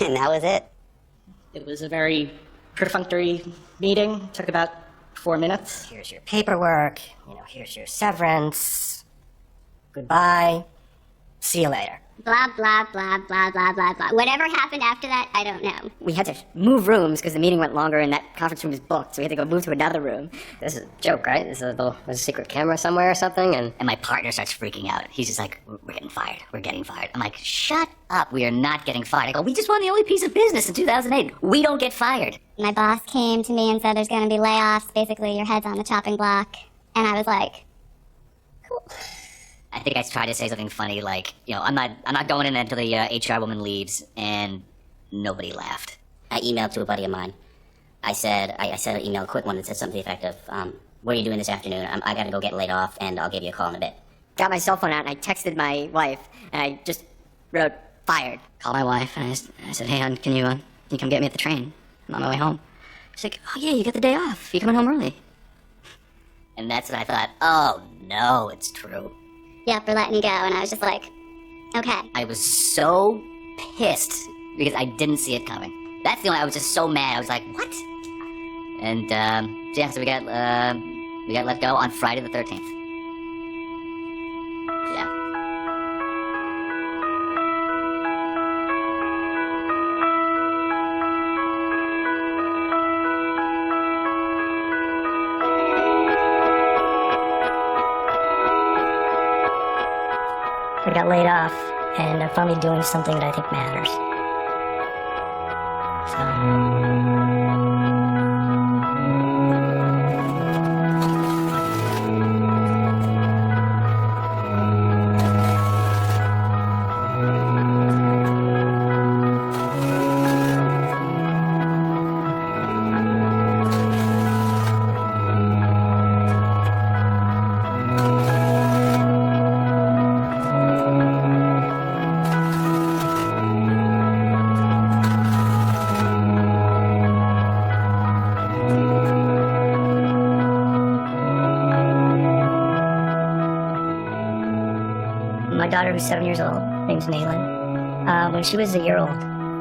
And that was it? It was a very perfunctory meeting. Took about 4 minutes. Here's your paperwork. Here's your severance. Goodbye. See you later. Blah, blah, blah, blah, blah, blah, blah. Whatever happened after that, I don't know. We had to move rooms because the meeting went longer and that conference room was booked, so we had to go move to another room. This is a joke, right? There's a secret camera somewhere or something, and my partner starts freaking out. He's just like, we're getting fired. We're getting fired. I'm like, shut up. We are not getting fired. I go, we just won the only piece of business in 2008. We don't get fired. My boss came to me and said there's going to be layoffs. Basically, your head's on the chopping block. And I was like, cool. I think I tried to say something funny like, I'm not going in until the HR woman leaves, and nobody laughed. I emailed to a buddy of mine. I sent an email, a quick one that said something effective. What are you doing this afternoon? I got to go get laid off, and I'll give you a call in a bit. Got my cell phone out, and I texted my wife, and I just wrote, fired. Called my wife, and I said, hey, hon, can you come get me at the train? I'm on my way home. She's like, oh, yeah, you got the day off. You're coming home early. And that's when I thought, oh, no, it's true. Yep, we're letting you go. And I was just like, okay. I was so pissed because I didn't see it coming. That's the only, I was just so mad. I was like, what? And, so we got let go on Friday the 13th. Yeah. I got laid off, and I'm finally doing something that I think matters. My daughter, who's 7 years old, name's Naylin. When she was a year old,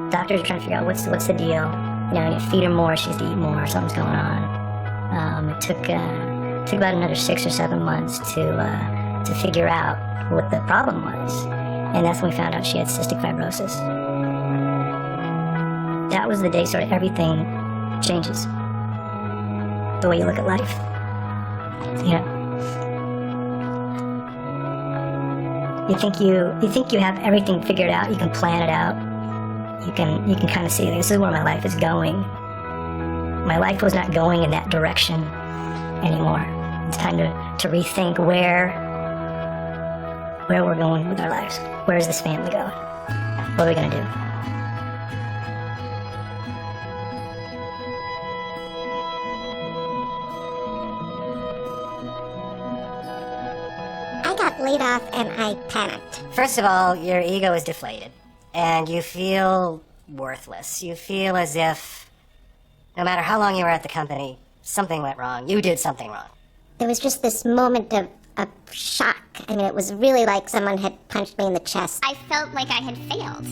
doctors were trying to figure out what's the deal. I need to feed her more, she has to eat more, something's going on. It took about another 6 or 7 months to figure out what the problem was. And that's when we found out she had cystic fibrosis. That was the day sort of everything changes. The way you look at life. You think you have everything figured out, you can plan it out. You can kind of see this is where my life is going. My life was not going in that direction anymore. It's time to rethink where we're going with our lives. Where is this family going? What are we gonna do? I got laid off and I panicked. First of all, your ego is deflated, and you feel worthless. You feel as if, no matter how long you were at the company, something went wrong. You did something wrong. There was just this moment of shock. I mean, it was really like someone had punched me in the chest. I felt like I had failed.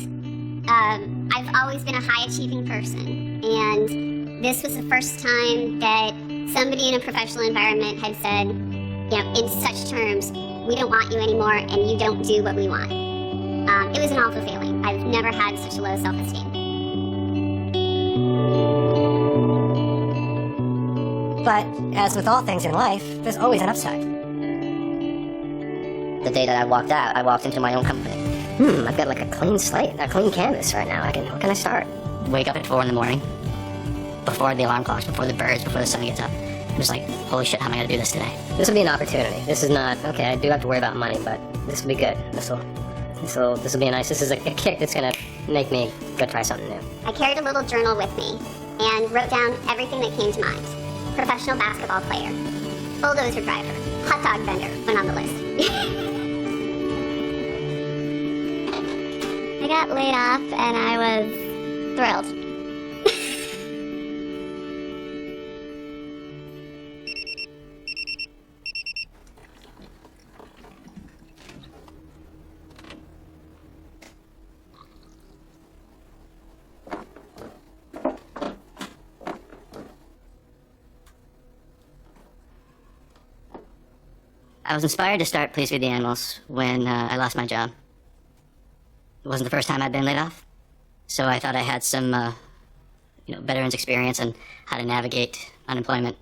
I've always been a high-achieving person, and this was the first time that somebody in a professional environment had said, in such terms, we don't want you anymore, and you don't do what we want. It was an awful feeling. I've never had such a low self-esteem. But, as with all things in life, there's always an upside. The day that I walked into my own company. I've got like a clean slate, a clean canvas right now. What can I start? Wake up at 4 in the morning, before the alarm clocks, before the birds, before the sun gets up. I'm just like, holy shit, how am I gonna do this today? This will be an opportunity. This is not, okay, I do have to worry about money, but this will be good. This will be this is a kick that's gonna make me go try something new. I carried a little journal with me and wrote down everything that came to mind. Professional basketball player, bulldozer driver, hot dog vendor went on the list. I got laid off and I was thrilled. I was inspired to start Please Feed the Animals when I lost my job. It wasn't the first time I'd been laid off, so I thought I had some, veteran's experience on how to navigate unemployment.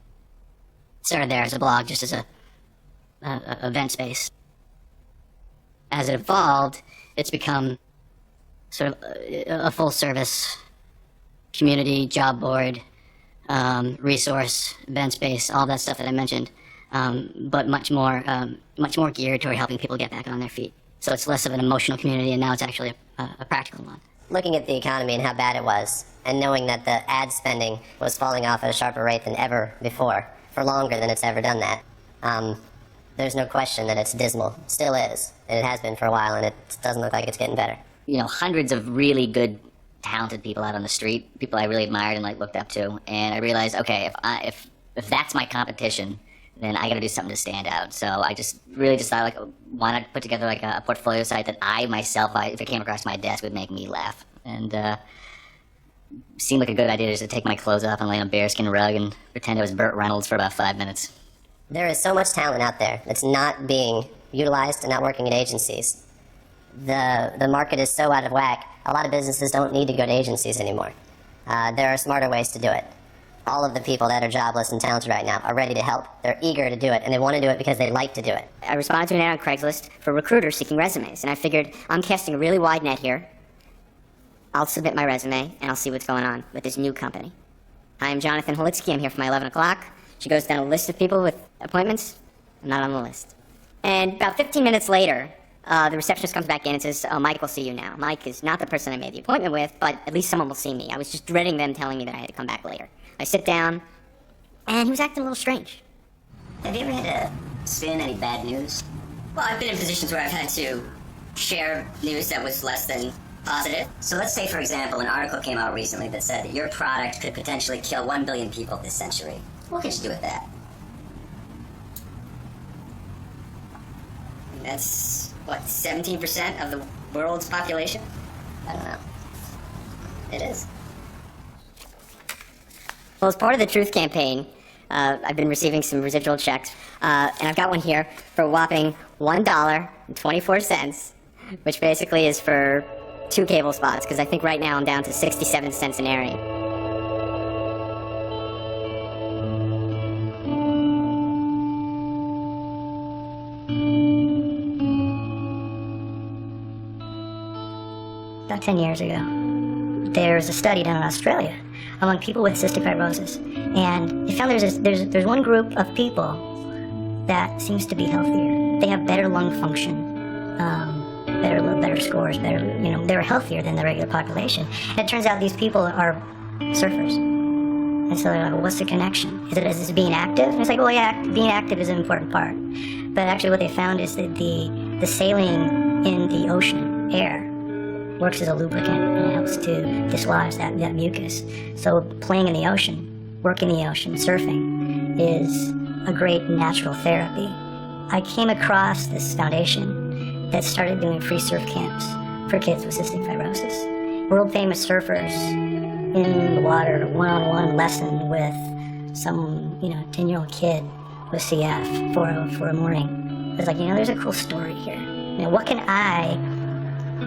Started there as a blog, just as a event space. As it evolved, it's become sort of a full-service community, job board, resource, event space, all that stuff that I mentioned, but much more geared toward helping people get back on their feet. So it's less of an emotional community, and now it's actually a practical one. Looking at the economy and how bad it was, and knowing that the ad spending was falling off at a sharper rate than ever before, for longer than it's ever done that, there's no question that it's dismal. Still is, and it has been for a while, and it doesn't look like it's getting better. Hundreds of really good, talented people out on the street, people I really admired and looked up to, and I realized, okay, if that's my competition, then I got to do something to stand out. So I just thought, why not put together a portfolio site that I myself, if it came across my desk, would make me laugh. And seemed like a good idea just to take my clothes off and lay on a bearskin rug and pretend I was Burt Reynolds for about 5 minutes. There is so much talent out there that's not being utilized and not working at agencies. The market is so out of whack, a lot of businesses don't need to go to agencies anymore. There are smarter ways to do it. All of the people that are jobless and talented right now are ready to help. They're eager to do it, and they want to do it because they like to do it. I responded to an ad on Craigslist for recruiters seeking resumes, and I figured I'm casting a really wide net here. I'll submit my resume, and I'll see what's going on with this new company. I am Jonathan Holitsky. I'm here for my 11 o'clock. She goes down a list of people with appointments. I'm not on the list. And about 15 minutes later, the receptionist comes back in and says, "Oh, Mike will see you now." Mike is not the person I made the appointment with, but at least someone will see me. I was just dreading them telling me that I had to come back later. I sit down, and he was acting a little strange. Have you ever had to spin any bad news? Well, I've been in positions where I've had to share news that was less than positive. So let's say, for example, an article came out recently that said that your product could potentially kill 1 billion people this century. What could you do with that? That's, 17% of the world's population? I don't know. It is. Well, as part of the Truth campaign, I've been receiving some residual checks, and I've got one here for a whopping $1.24, which basically is for 2 cable spots, because I think right now I'm down to 67 cents an airing. About 10 years ago, there's a study done in Australia among people with cystic fibrosis, and they found there's one group of people that seems to be healthier. They have better lung function, better scores, they're healthier than the regular population. And it turns out these people are surfers. And so they're like, well, what's the connection? Is it being active? And it's like, well, yeah, being active is an important part. But actually what they found is that the sailing in the ocean air works as a lubricant, and it helps to dislodge that mucus. So playing in the ocean, working in the ocean, surfing, is a great natural therapy. I came across this foundation that started doing free surf camps for kids with cystic fibrosis. World famous surfers in the water, one-on-one lesson with some 10-year-old kid with CF for a morning. I was like, there's a cool story here. What can I,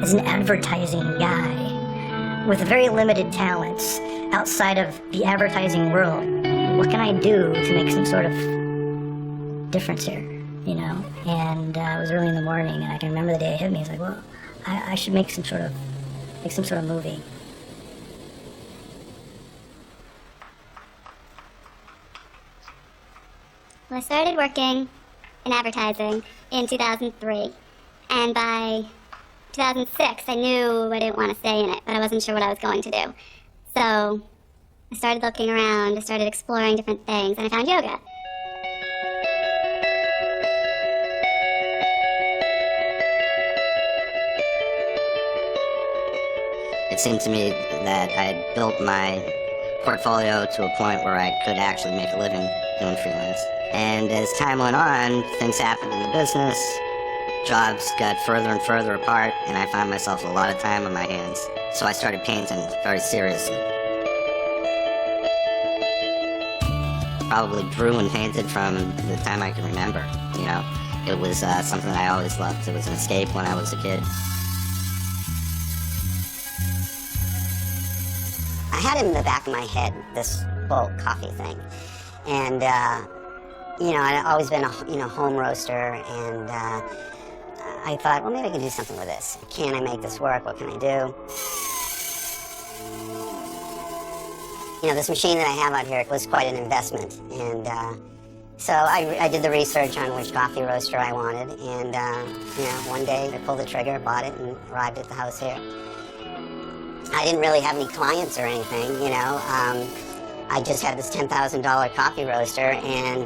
as an advertising guy with very limited talents outside of the advertising world, what can I do to make some sort of difference here, And it was early in the morning, and I can remember the day it hit me. I was like, well, I should make some sort of movie. Well, I started working in advertising in 2003, and by 2006, I knew I didn't want to stay in it, but I wasn't sure what I was going to do. So I started looking around, I started exploring different things, and I found yoga. It seemed to me that I had built my portfolio to a point where I could actually make a living doing freelance. And as time went on, things happened in the business. Jobs got further and further apart, and I found myself with a lot of time on my hands. So I started painting very seriously. Probably drew and painted from the time I can remember, It was something that I always loved. It was an escape when I was a kid. I had in the back of my head this whole coffee thing, and I'd always been a home roaster, and I thought, well, maybe I can do something with this. Can I make this work? What can I do? This machine that I have out here was quite an investment, and so I did the research on which coffee roaster I wanted, and one day I pulled the trigger, bought it, and arrived at the house here. I didn't really have any clients or anything, I just had this $10,000 coffee roaster, and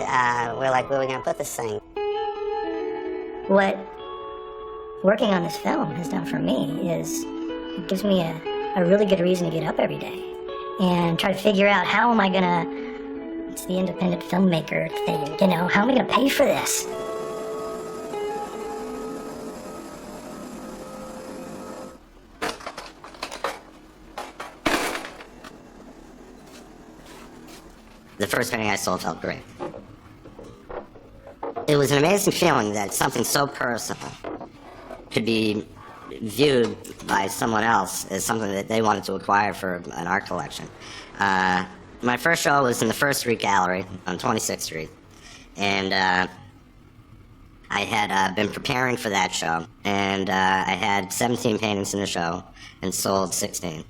we're like, where are we going to put this thing? What working on this film has done for me is it gives me a really good reason to get up every day and try to figure out how am I gonna, it's the independent filmmaker thing, how am I gonna pay for this? The first painting I sold felt great. It was an amazing feeling that something so personal could be viewed by someone else as something that they wanted to acquire for an art collection. My first show was in the First Street Gallery on 26th Street, and I had been preparing for that show, and I had 17 paintings in the show and sold 16.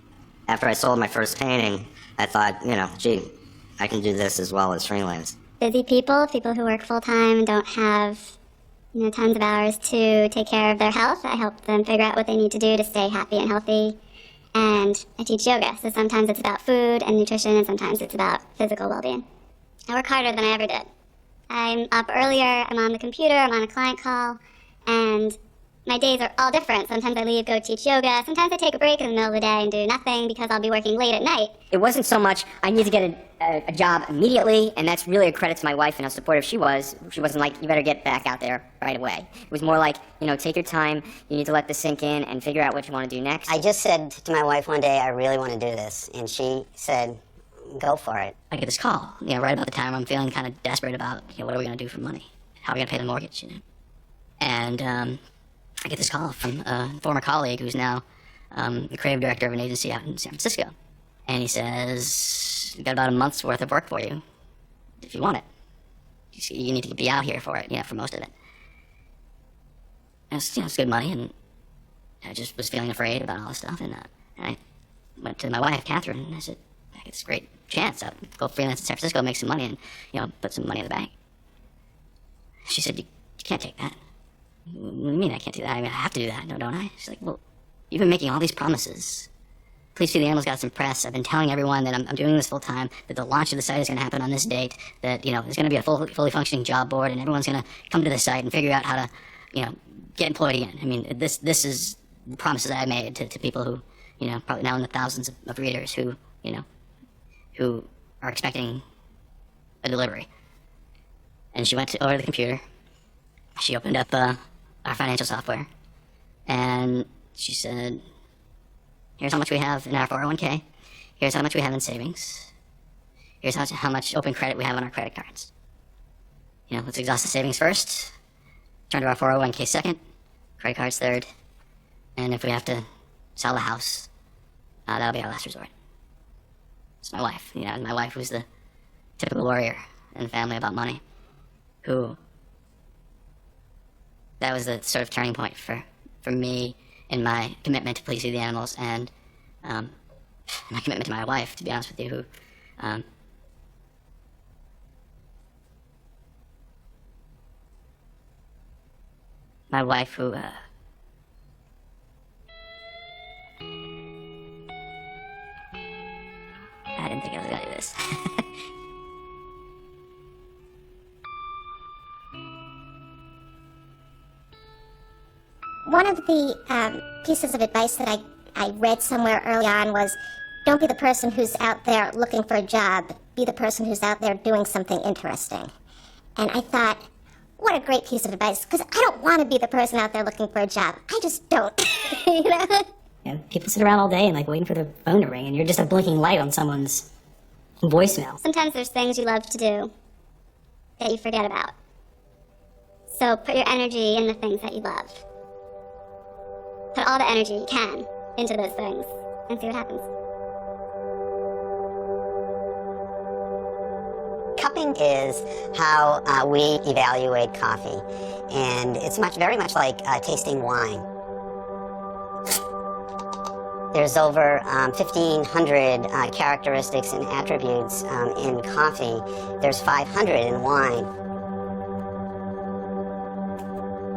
After I sold my first painting, I thought, gee, I can do this as well as freelance. Busy people who work full-time and don't have tons of hours to take care of their health. I help them figure out what they need to do to stay happy and healthy. And I teach yoga, so sometimes it's about food and nutrition, and sometimes it's about physical well-being. I work harder than I ever did. I'm up earlier, I'm on the computer, I'm on a client call, and my days are all different. Sometimes I leave, go teach yoga. Sometimes I take a break in the middle of the day and do nothing because I'll be working late at night. It wasn't so much, I need to get a job immediately, and that's really a credit to my wife and how supportive she was. She wasn't like, you better get back out there right away. It was more like, take your time, you need to let this sink in and figure out what you want to do next. I just said to my wife one day, I really want to do this. And she said, go for it. I get this call, right about the time I'm feeling kind of desperate about, what are we going to do for money? How are we going to pay the mortgage, And I get this call from a former colleague who's now the creative director of an agency out in San Francisco. And he says, we've got about a month's worth of work for you, if you want it. You need to be out here for it, for most of it. And it's good money, and I just was feeling afraid about all this stuff, and I went to my wife, Catherine, and I said, I get this great chance. I'll go freelance in San Francisco, make some money, and, put some money in the bank. She said, you can't take that. What do you mean I can't do that? I have to do that, don't I? She's like, well, you've been making all these promises. Please Feed the Animals got some press. I've been telling everyone that I'm doing this full time, that the launch of the site is going to happen on this date, that, there's going to be a fully functioning job board, and everyone's going to come to the site and figure out how to, get employed again. I mean, this is the promises I made to people who, probably now in the thousands of readers who, who are expecting a delivery. And she went over to the computer. She opened up our financial software, and she said, here's how much we have in our 401k, here's how much we have in savings, here's how much open credit we have on our credit cards. Let's exhaust the savings first, turn to our 401k second, credit cards third, and if we have to sell the house, that'll be our last resort. It's my wife, my wife who's the typical warrior in the family about money, who that was the sort of turning point for me in my commitment to Please Feed the Animals, and my commitment to my wife, to be honest with you, who my wife who I didn't think I was gonna do this. One of the pieces of advice that I read somewhere early on was, don't be the person who's out there looking for a job, be the person who's out there doing something interesting. And I thought, what a great piece of advice, because I don't want to be the person out there looking for a job. I just don't, People sit around all day and waiting for their phone to ring, and you're just a blinking light on someone's voicemail. Sometimes there's things you love to do that you forget about. So put your energy in the things that you love. Put all the energy you can into those things and see what happens. Cupping is how we evaluate coffee, and it's very much like tasting wine. There's over 1,500 characteristics and attributes in coffee. There's 500 in wine.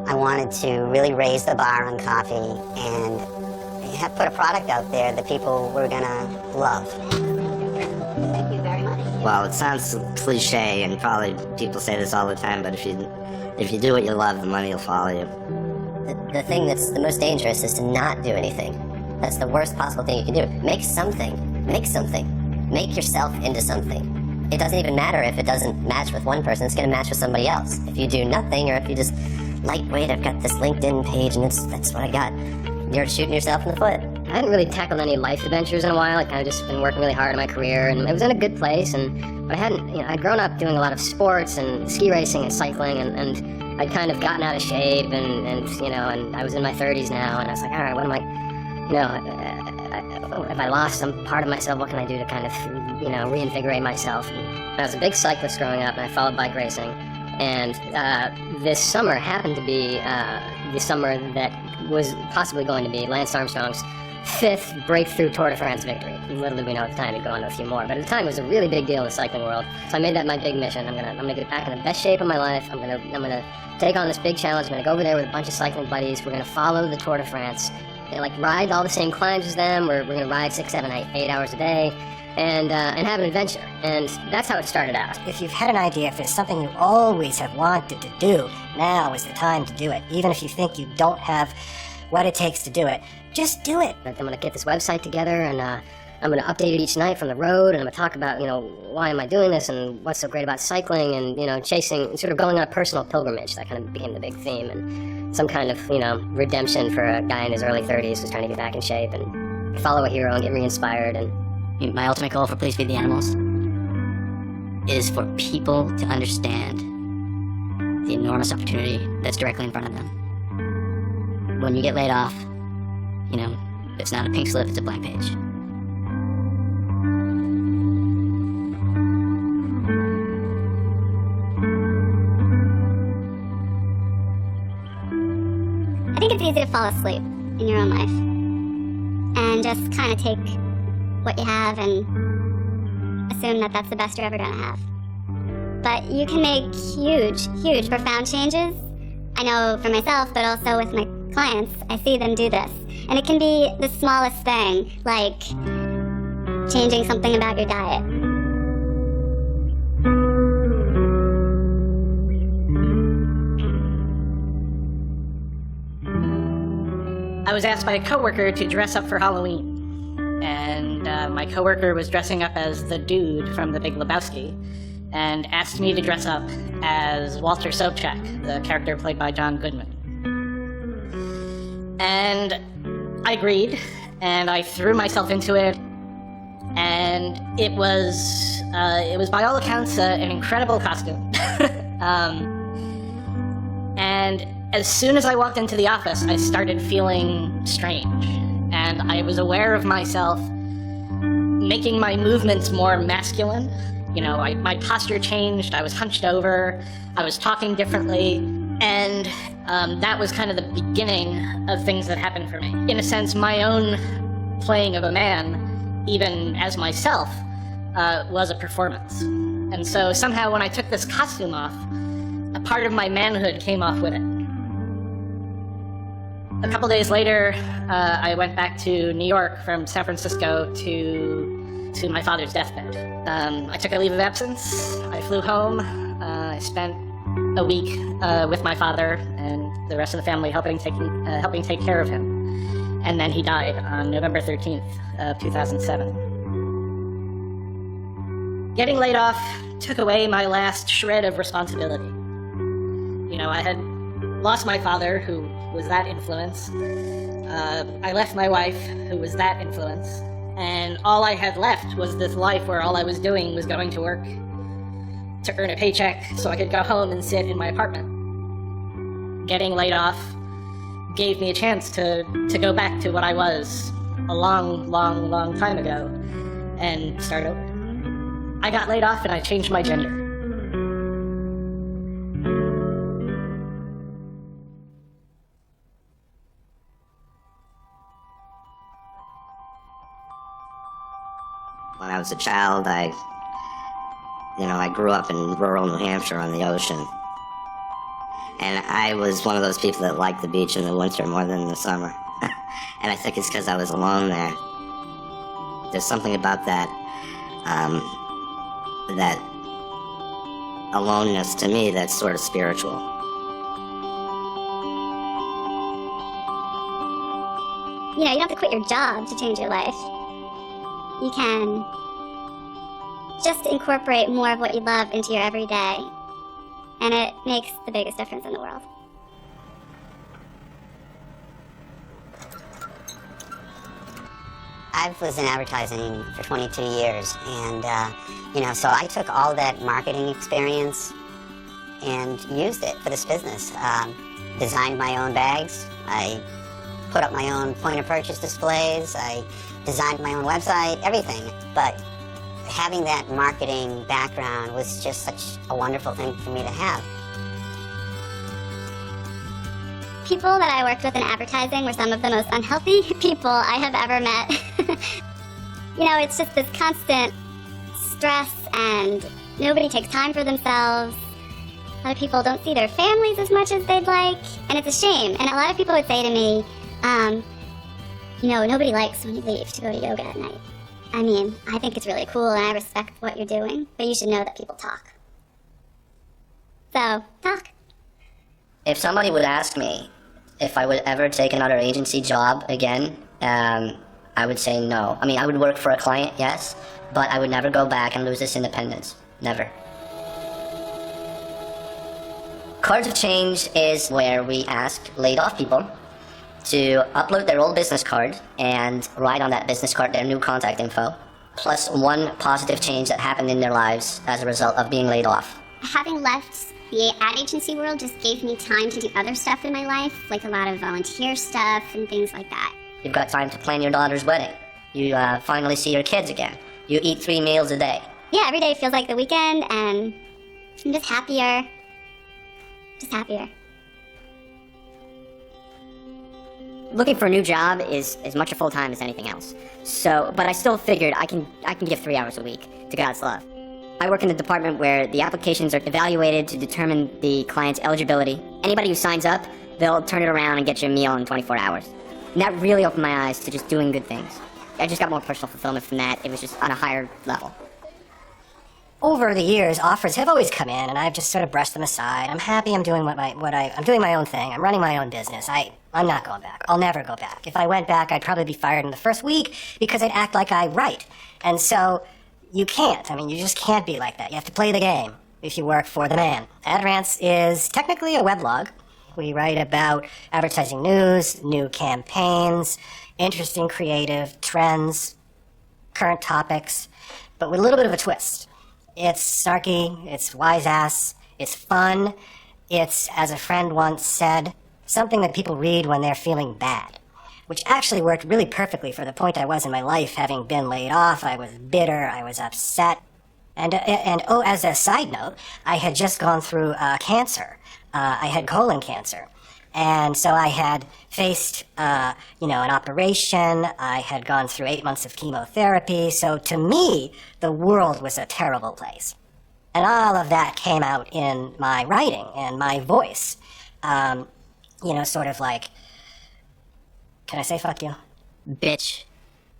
I wanted to really raise the bar on coffee and put a product out there that people were gonna love. Thank you very much. Well, it sounds cliche, and probably people say this all the time, but if you do what you love, the money will follow you. The thing that's the most dangerous is to not do anything. That's the worst possible thing you can do. Make something. Make something. Make yourself into something. It doesn't even matter if it doesn't match with one person, it's gonna match with somebody else. If you do nothing, or if you just, lightweight, I've got this LinkedIn page and that's what I got, you're shooting yourself in the foot. I hadn't really tackled any life adventures in a while. I'd kind of just been working really hard in my career, and it was in a good place, but I hadn't, I'd grown up doing a lot of sports and ski racing and cycling, and I'd kind of gotten out of shape, and I was in my 30s now, and I was like, all right, what am I, if I lost some part of myself, what can I do to kind of, reinvigorate myself? And I was a big cyclist growing up, and I followed bike racing. And this summer happened to be the summer that was possibly going to be Lance Armstrong's 5th breakthrough Tour de France victory. Little did we know at the time he'd go on to a few more, but at the time it was a really big deal in the cycling world. So I made that my big mission. I'm gonna get back in the best shape of my life. I'm gonna take on this big challenge. I'm gonna go over there with a bunch of cycling buddies. We're gonna follow the Tour de France. Ride all the same climbs as them. We're gonna ride 6, 7, 8 hours a day. And have an adventure. And that's how it started out. If you've had an idea, if there's something you always have wanted to do, now is the time to do it. Even if you think you don't have what it takes to do it, just do it. I'm going to get this website together, and I'm going to update it each night from the road, and I'm going to talk about, why am I doing this, and what's so great about cycling, and, chasing, sort of going on a personal pilgrimage. That kind of became the big theme, and some kind of, redemption for a guy in his early 30s who's trying to get back in shape, and follow a hero and get re-inspired. And my ultimate goal for Please Feed the Animals is for people to understand the enormous opportunity that's directly in front of them. When you get laid off, it's not a pink slip, it's a blank page. I think it's easy to fall asleep in your own life and just kind of take what you have and assume that that's the best you're ever gonna have. But you can make huge, profound changes. I know for myself, but also with my clients, I see them do this. And it can be the smallest thing, like changing something about your diet. I was asked by a coworker to dress up for Halloween. And my coworker was dressing up as the dude from The Big Lebowski and asked me to dress up as Walter Sobchak, the character played by John Goodman. And I agreed, and I threw myself into it, and it was by all accounts an incredible costume. And as soon as I walked into the office, I started feeling strange. And I was aware of myself making my movements more masculine. My posture changed, I was hunched over, I was talking differently, and that was kind of the beginning of things that happened for me. In a sense, my own playing of a man, even as myself, was a performance. And so somehow when I took this costume off, a part of my manhood came off with it. A couple days later, I went back to New York from San Francisco to my father's deathbed. I took a leave of absence. I flew home. I spent a week with my father and the rest of the family helping take care of him. And then he died on November 13th, 2007. Getting laid off took away my last shred of responsibility. I had lost my father, who was that influence. I left my wife, who was that influence. And all I had left was this life where all I was doing was going to work to earn a paycheck so I could go home and sit in my apartment. getting laid off gave me a chance to go back to what I was a long, long, long time ago and start over. I got laid off and I changed my gender. When I was a child, I grew up in rural New Hampshire on the ocean. And I was one of those people that liked the beach in the winter more than in the summer. And I think it's because I was alone there. There's something about that, that aloneness to me that's sort of spiritual. You know, you don't have to quit your job to change your life. You can just incorporate more of what you love into your everyday, and it makes the biggest difference in the world. I was in advertising for 22 years, and so I took all that marketing experience and used it for this business. Designed my own bags, I put up my own point of purchase displays, I designed my own website, everything. But having that marketing background was just such a wonderful thing for me to have. People that I worked with in advertising were some of the most unhealthy people I have ever met. You know, it's just this constant stress, and nobody takes time for themselves. A lot of people don't see their families as much as they'd like, and it's a shame. And a lot of people would say to me, nobody likes when you leave to go to yoga at night. I mean, I think it's really cool and I respect what you're doing, but you should know that people talk. So, talk. If somebody would ask me if I would ever take another agency job again, I would say no. I mean, I would work for a client, yes, but I would never go back and lose this independence. Never. Cards of Change is where we ask laid off people to upload their old business card and write on that business card their new contact info, plus one positive change that happened in their lives as a result of being laid off. Having left the ad agency world just gave me time to do other stuff in my life, like a lot of volunteer stuff and things like that. You've got time to plan your daughter's wedding. You finally see your kids again. You eat 3 meals a day. Yeah, every day feels like the weekend, and I'm just happier. Just happier. Looking for a new job is as much a full-time as anything else. So, but I still figured I can give 3 hours a week to God's love. I work in the department where the applications are evaluated to determine the client's eligibility. Anybody who signs up, they'll turn it around and get you a meal in 24 hours. And that really opened my eyes to just doing good things. I just got more personal fulfillment from that. It was just on a higher level. Over the years, offers have always come in, and I've just sort of brushed them aside. I'm happy. I'm doing I'm doing my own thing. I'm running my own business. I'm not going back. I'll never go back. If I went back, I'd probably be fired in the first week because I'd act like I write. And so you can't. I mean, you just can't be like that. You have to play the game if you work for the man. Ad Rants is technically a weblog. We write about advertising news, new campaigns, interesting creative trends, current topics, but with a little bit of a twist. It's snarky, it's wise-ass, it's fun, it's, as a friend once said, something that people read when they're feeling bad, which actually worked really perfectly for the point I was in my life, having been laid off. I was bitter, I was upset, and as a side note, I had just gone through cancer. I had colon cancer. And so I had faced, an operation. I had gone through 8 months of chemotherapy. So to me, the world was a terrible place. And all of that came out in my writing and my voice. Sort of like, can I say fuck you? Bitch,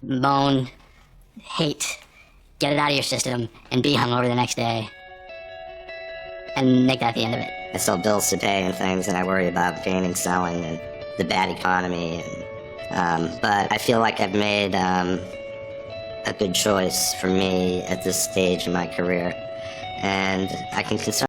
moan, hate, get it out of your system, and be hungover the next day. And make that the end of it. I still have bills to pay and things, and I worry about gaining, selling, and the bad economy. But I feel like I've made a good choice for me at this stage in my career, and I can concern